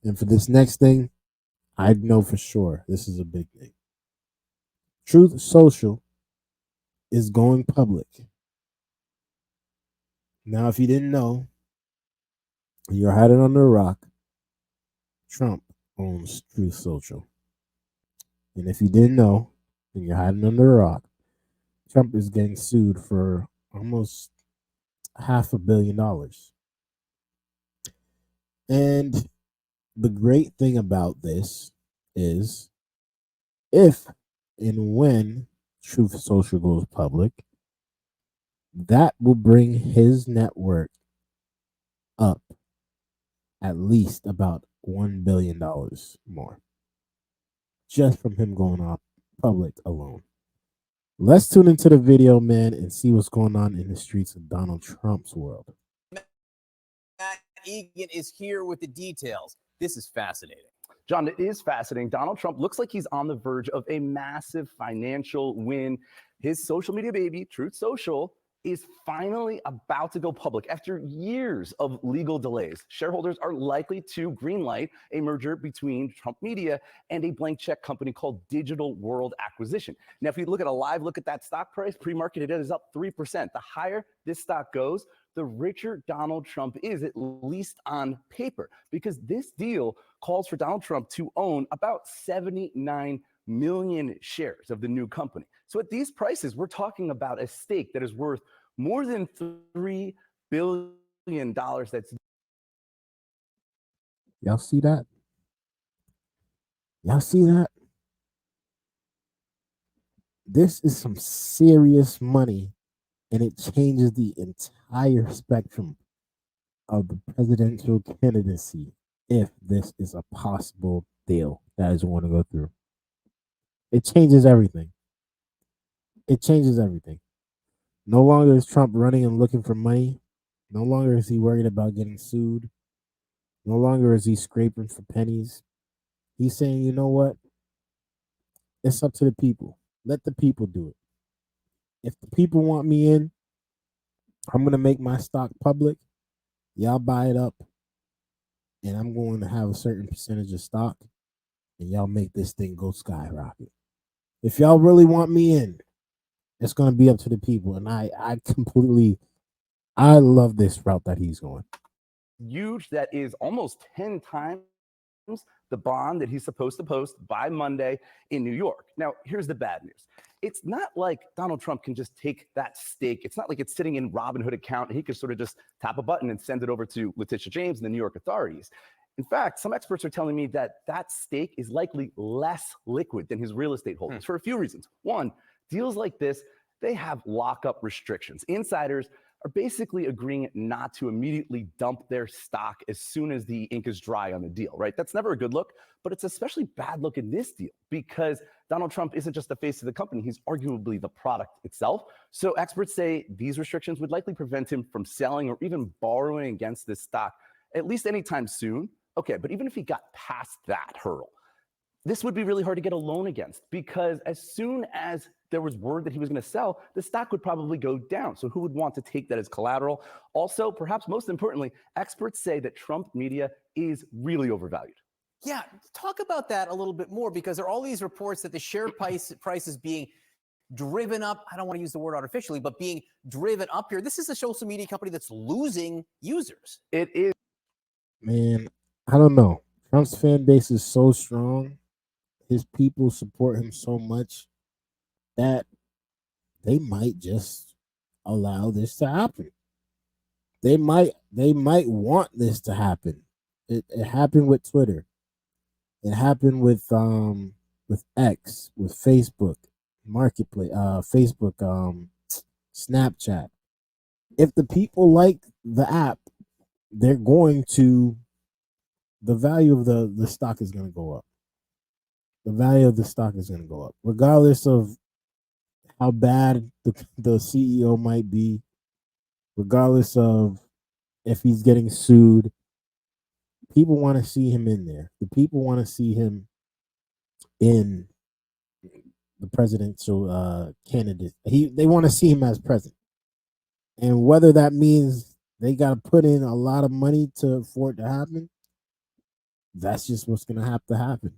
And for this next thing, I know for sure this is a big thing. Truth Social is going public. Now, if you didn't know, you're hiding under a rock. Trump owns Truth Social. And if you didn't know, and you're hiding under a rock, Trump is getting sued for almost $500 million. And the great thing about this is if and when Truth Social goes public, that will bring his network up at least about $1 billion more just from him going off public alone. Let's tune into the video, man, and see what's going on in the streets of Donald Trump's world. Matt Egan is here with the details. This is fascinating. John, it is fascinating. Donald Trump looks like he's on the verge of a massive financial win. His social media baby, Truth Social, is finally about to go public after years of legal delays. Shareholders are likely to greenlight a merger between Trump Media and a blank check company called Digital World Acquisition. Now, if you look at a live look at that stock price, pre-market it is up 3%. The higher this stock goes, the richer Donald Trump is, at least on paper, because this deal calls for Donald Trump to own about 79 million shares of the new company. So at these prices, we're talking about a stake that is worth more than $3 billion. That's Y'all see that? Y'all see that? This is some serious money, and it changes the entire spectrum of the presidential candidacy if this is a possible deal that is going to go through. It changes everything. It changes everything. No longer is Trump running and looking for money. No longer is he worried about getting sued. No longer is he scraping for pennies. He's saying, you know what? It's up to the people. Let the people do it. If the people want me in, I'm going to make my stock public. Y'all buy it up. And I'm going to have a certain percentage of stock. And y'all make this thing go skyrocket. If y'all really want me in, it's going to be up to the people. And I love this route that he's going. huge. That is almost 10 times the bond that he's supposed to post by Monday in New York. Now, here's the bad news. It's not like Donald Trump can just take that stake. It's not like it's sitting in Robinhood account and he could sort of just tap a button and send it over to Letitia James and the New York authorities. In fact, some experts are telling me that that stake is likely less liquid than his real estate holdings for a few reasons. One, deals like this, they have lockup restrictions. Insiders are basically agreeing not to immediately dump their stock as soon as the ink is dry on the deal, right? That's never a good look, but it's especially bad look in this deal because Donald Trump isn't just the face of the company, he's arguably the product itself. So experts say these restrictions would likely prevent him from selling or even borrowing against this stock, at least anytime soon. Okay, but even if he got past that hurdle, this would be really hard to get a loan against because as soon as there was word that he was going to sell, the stock would probably go down. So who would want to take that as collateral? Also, perhaps most importantly, experts say that Trump Media is really overvalued. Yeah, talk about that a little bit more because there are all these reports that the share price is being driven up. I don't want to use the word artificially, but being driven up here. This is a social media company that's losing users. It is. Man, I don't know. Trump's fan base is so strong. His people support him so much that they might just allow this to happen. They might want this to happen. It happened with Twitter. It happened with X, with Facebook Marketplace, Facebook, Snapchat. If the people like the app, they're going to. The value of the stock is going to go up. The value of the stock is going to go up, regardless of how bad the CEO might be, regardless of if he's getting sued. People want to see him in there. The people want to see him in the presidential candidate. They want to see him as president, and whether that means they got to put in a lot of money for it to happen, that's just what's going to have to happen.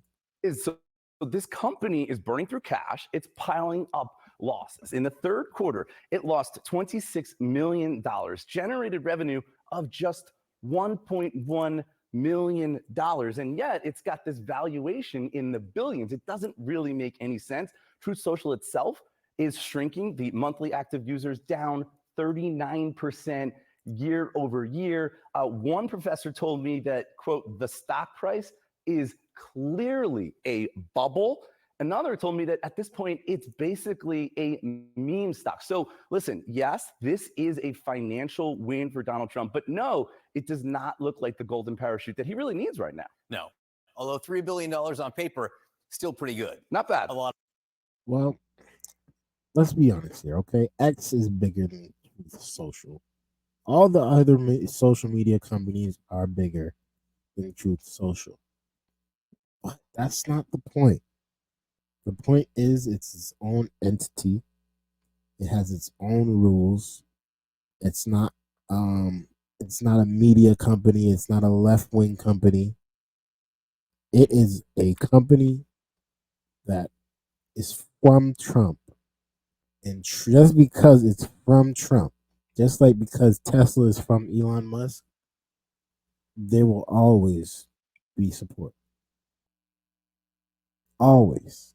So this company is burning through cash. It's piling up losses. In the third quarter, it lost $26 million, generated revenue of just $1.1 million. And yet it's got this valuation in the billions. It doesn't really make any sense. Truth Social itself is shrinking. The monthly active users down 39% year over year. One professor told me that, quote, the stock price is clearly a bubble. Another told me that at this point, it's basically a meme stock. So listen, yes, this is a financial win for Donald Trump, but no, it does not look like the golden parachute that he really needs right now. No. Although $3 billion on paper, still pretty good. Not bad. A lot. Well, let's be honest here, okay? X is bigger than social. All the other social media companies are bigger than Truth Social. But that's not the point. The point is it's its own entity. It has its own rules. It's not it's not a media company, it's not a left-wing company. It is a company that is from Trump. And just because it's from Trump, just like because Tesla is from Elon Musk, there will always be support. Always.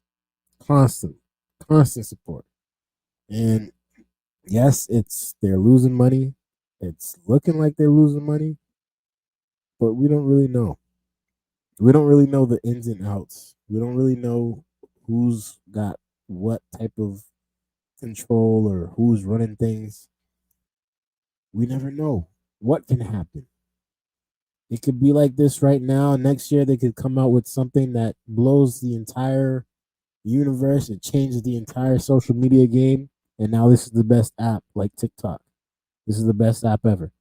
Constant support. And yes, they're losing money. It's looking like they're losing money, but we don't really know. We don't really know the ins and outs. We don't really know who's got what type of control or who's running things. We never know what can happen. It could be like this right now. Next year, they could come out with something that blows the entire universe. It changes the entire social media game. And now this is the best app, like TikTok. This is the best app ever.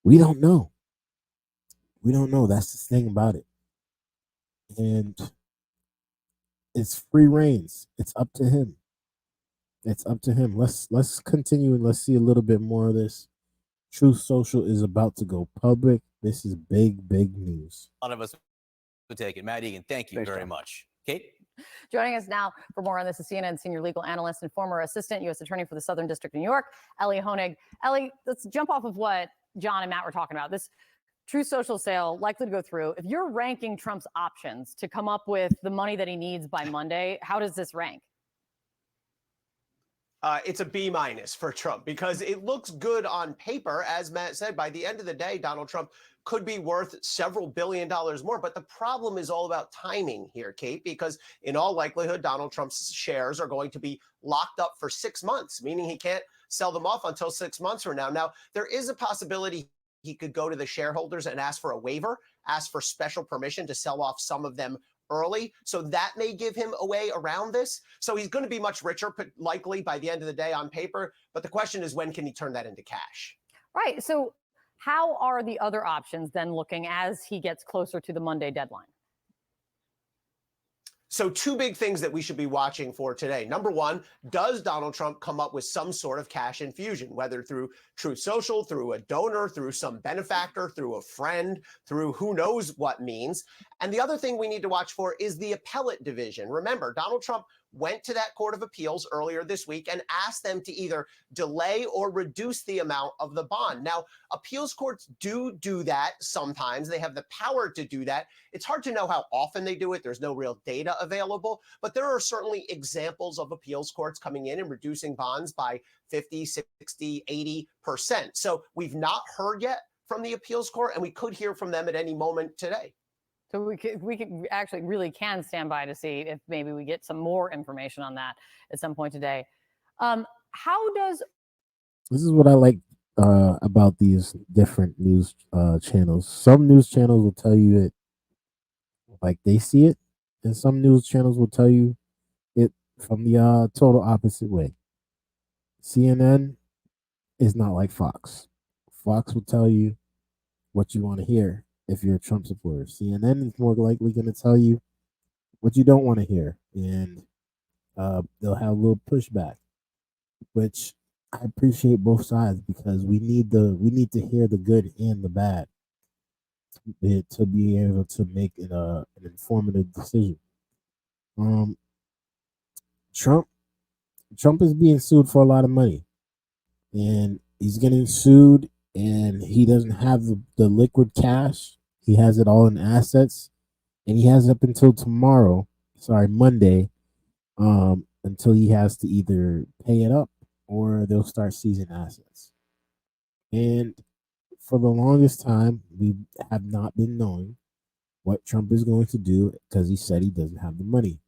We don't know. We don't know. That's the thing about it. And it's free reigns. It's up to him. It's up to him. Let's continue and let's see a little bit more of this. Truth Social is about to go public. This is big news. A lot of us would take it. Matt Egan, thank you very much. Kate? Joining us now for more on this is CNN senior legal analyst and former assistant U.S. attorney for the Southern District of New York, Ellie Honig. Ellie, let's jump off of what John and Matt were talking about. This Truth Social sale likely to go through. If you're ranking Trump's options to come up with the money that he needs by Monday, how does this rank? It's a B- for Trump because it looks good on paper. As Matt said, by the end of the day, Donald Trump could be worth several $1 billion more. But the problem is all about timing here, Kate, because in all likelihood, Donald Trump's shares are going to be locked up for 6 months, meaning he can't sell them off until 6 months from now. Now, there is a possibility he could go to the shareholders and ask for a waiver, ask for special permission to sell off some of them early. So that may give him a way around this. So he's going to be much richer, likely by the end of the day on paper. But the question is, when can he turn that into cash? Right. So how are the other options then looking as he gets closer to the Monday deadline? So two big things that we should be watching for today. Number one, does Donald Trump come up with some sort of cash infusion, whether through Truth Social, through a donor, through some benefactor, through a friend, through who knows what means? And the other thing we need to watch for is the appellate division. Remember, Donald Trump went to that Court of Appeals earlier this week and asked them to either delay or reduce the amount of the bond. Now, appeals courts do that sometimes. They have the power to do that. It's hard to know how often they do it. There's no real data available, but there are certainly examples of appeals courts coming in and reducing bonds by 50, 60, 80%. So we've not heard yet from the appeals court, and we could hear from them at any moment today. So we could actually really can stand by to see if maybe we get some more information on that at some point today. How does This is what I like about these different news channels. Some news channels will tell you it like they see it, and some news channels will tell you it from the total opposite way. CNN is not like Fox. Fox will tell you what you want to hear if you're a Trump supporter. CNN is more likely going to tell you what you don't want to hear, and they'll have a little pushback, which I appreciate both sides because we need to hear the good and the bad. to be able to make an informative decision. Um, Trump Trump is being sued for a lot of money, and he's getting sued, and he doesn't have the liquid cash. He has it all in assets, and he has up until tomorrow, sorry, Monday, until he has to either pay it up or they'll start seizing assets. And for the longest time, we have not been knowing what Trump is going to do because he said he doesn't have the money.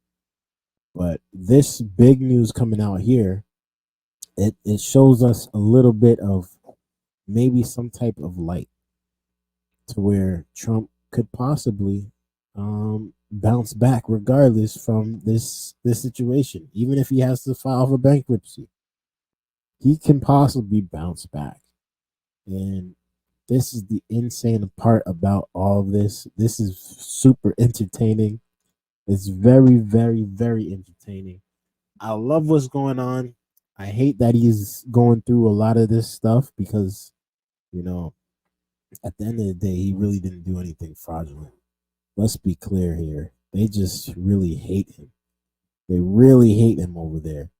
But this big news coming out here, it shows us a little bit of maybe some type of light to where Trump could possibly bounce back regardless from this situation. Even if he has to file for bankruptcy, he can possibly bounce back. And this is the insane part about all of this. This is super entertaining. It's very, very, very entertaining. I love what's going on. I hate that he's going through a lot of this stuff because, you know, at the end of the day, he really didn't do anything fraudulent. Let's be clear here. They just really hate him. They really hate him over there.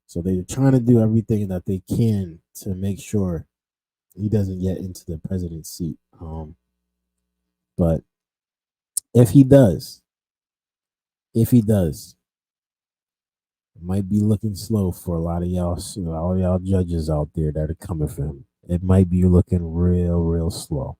So they're trying to do everything that they can to make sure he doesn't get into the president's seat. But if he does, it might be looking slow for a lot of y'all, all y'all judges out there that are coming for him. It might be looking real, real slow.